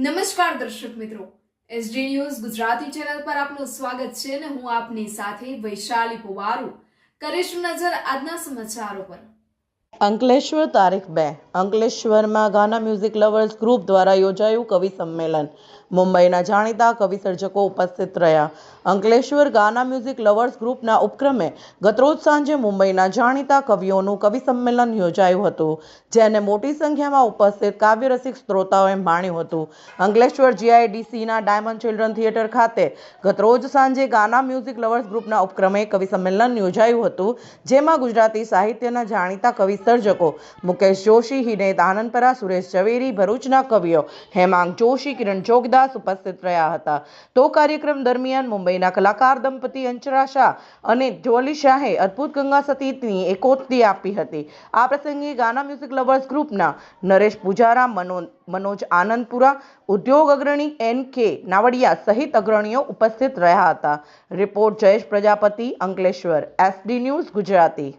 નમસ્કાર દર્શક મિત્રો, એસડી ન્યૂઝ ગુજરાતી ચેનલ પર આપનું સ્વાગત છે અને હું આપની સાથે વૈશાલી પુવારુ કરીશું નજર આજના સમાચારો પર। અંકલેશ્વર તારીખ 2 અંકલેશ્વરમાં ગાના મ્યુઝિક લવર્સ ગ્રુપ દ્વારા યોજાયું કવિ સંમેલન। મુંબઈના જાણીતા કવિ સર્જકો ઉપસ્થિત રહ્યા। અંકલેશ્વર ગાના મ્યુઝિક લવર્સ ગ્રુપના ઉપક્રમે ગતરોજ સાંજે મુંબઈના જાણીતા કવિઓનું કવિ સંમેલન યોજાયું હતું, જેને મોટી સંખ્યામાં ઉપસ્થિત કાવ્યરસિક શ્રોતાઓએ માણ્યું હતું। અંકલેશ્વર જીઆઈડીસીના ડાયમંડ ચિલ્ડ્રન થિયેટર ખાતે ગતરોજ સાંજે ગાના મ્યુઝિક લવર્સ ગ્રુપના ઉપક્રમે કવિ સંમેલન યોજાયું હતું, જેમાં ગુજરાતી સાહિત્યના જાણીતા કવિ સર્જકો મુકેશ જોશી, હિનેત આનંદપરા, સુરેશ ઝવેરી, ભરૂચના કવિઓ હેમાંગ જોશી, કિરણ જોગદાસ ઉપસ્થિત રહ્યા હતા। તો કાર્યક્રમ દરમિયાન મુંબઈના કલાકાર દંપતી અંચરા શાહ અને જ્વલી શાહે અદ્ભુત ગંગા સતીની એકોક્તિ આપી હતી। આ પ્રસંગે ગાના મ્યુઝિક લવર્સ ગ્રુપના નરેશ પૂજારા, મનોજ આનંદપુરા, ઉદ્યોગ અગ્રણી NK નાવડિયા સહિત અગ્રણીઓ ઉપસ્થિત રહ્યા હતા। Report Jayesh Prajapati, Ankleshwar, SD news Gujarati.